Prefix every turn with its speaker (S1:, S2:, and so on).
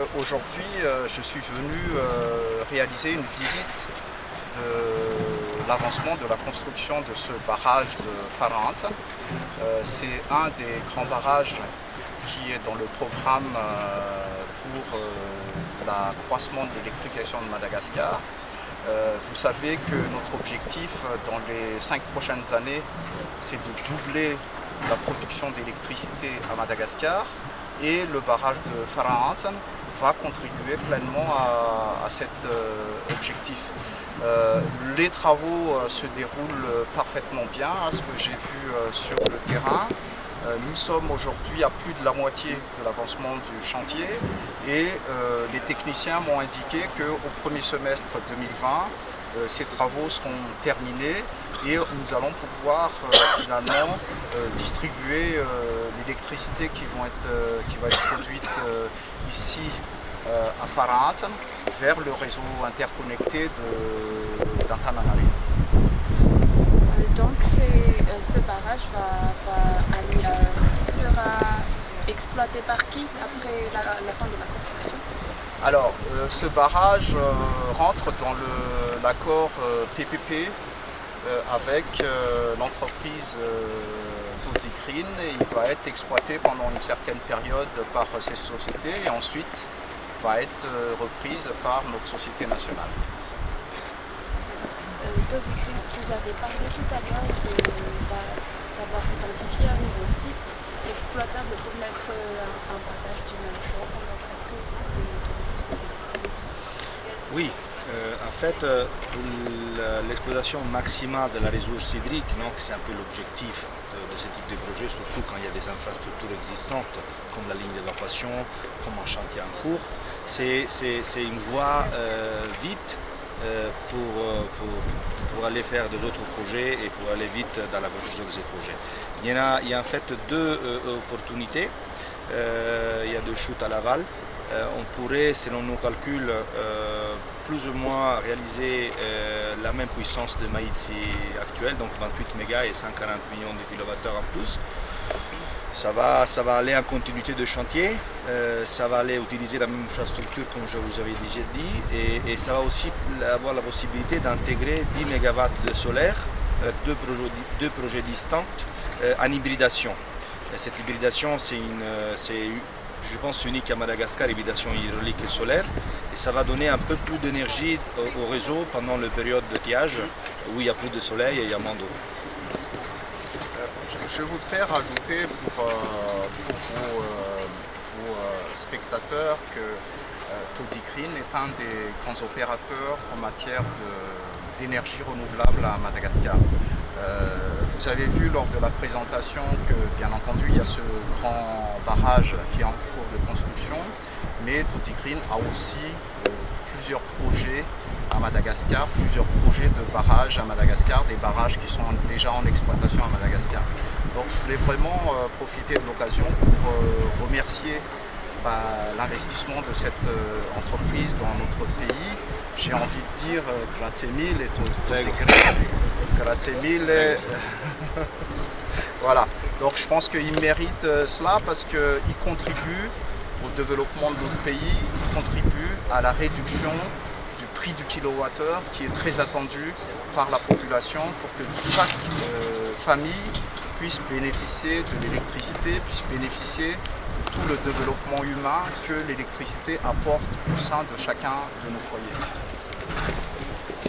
S1: Aujourd'hui, je suis venu réaliser une visite de l'avancement de la construction de ce barrage de Farahant. C'est un des grands barrages qui est dans le programme pour l'accroissement de l'électrification de Madagascar. Vous savez que notre objectif dans les 5 prochaines années, c'est de doubler la production d'électricité à Madagascar, et le barrage de Farahant va contribuer pleinement à cet objectif. Les travaux se déroulent parfaitement bien, à ce que j'ai vu sur le terrain. Nous sommes aujourd'hui à plus de la moitié de l'avancement du chantier et les techniciens m'ont indiqué qu'au premier semestre 2020, ces travaux seront terminés et nous allons pouvoir finalement distribuer l'électricité qui va être produite ici à Farahant vers le réseau interconnecté d'Antananarivo.
S2: Donc ce barrage sera exploité par qui après la fin de la construction?
S1: Alors, ce barrage rentre dans l'accord PPP avec l'entreprise Tozikrin, et il va être exploité pendant une certaine période par ces sociétés et ensuite va être reprise par notre société nationale.
S2: Tozikrin, vous avez parlé tout à l'heure d'avoir identifié un nouveau site exploitable pour mettre un barrage du même genre. Est-ce que vous pouvez nous donner plus de détails?
S3: Oui, en fait, pour l'exploitation maximale de la ressource hydrique, c'est un peu l'objectif de ce type de projet, surtout quand il y a des infrastructures existantes, comme la ligne d'évacuation, comme un chantier en cours. C'est une voie vite pour aller faire des autres projets et pour aller vite dans la construction de ces projets. Il y a en fait deux opportunités. Il y a deux chutes à l'aval. On pourrait, selon nos calculs, plus ou moins réaliser la même puissance de Maïtsi actuelle, donc 28 mégas et 140 millions de kilowattheures en plus. Ça va aller en continuité de chantier, ça va aller utiliser la même infrastructure comme je vous avais déjà dit, et ça va aussi avoir la possibilité d'intégrer 10 MW de solaire, deux projets distants en hybridation. Et cette hybridation, c'est je pense unique à Madagascar, hybridation hydraulique et solaire, et ça va donner un peu plus d'énergie au réseau pendant la période de d'étiage où il y a plus de soleil et il y a moins d'eau.
S1: Je voudrais rajouter pour vos spectateurs que Tozikrin est un des grands opérateurs en matière d'énergie renouvelable à Madagascar. Vous avez vu lors de la présentation que, bien entendu, il y a ce grand barrage qui est en cours de construction, mais Tozikrin a aussi plusieurs projets à Madagascar, plusieurs projets de barrages à Madagascar, des barrages qui sont déjà en exploitation à Madagascar. Donc je voulais vraiment profiter de l'occasion pour remercier l'investissement de cette entreprise dans notre pays. J'ai envie de dire grazie mille et Tozikrin. Grazie mille. Voilà, donc je pense qu'il mérite cela parce qu'il contribue au développement de notre pays, il contribue à la réduction du prix du kilowattheure qui est très attendu par la population pour que chaque famille puisse bénéficier de l'électricité, puisse bénéficier de tout le développement humain que l'électricité apporte au sein de chacun de nos foyers.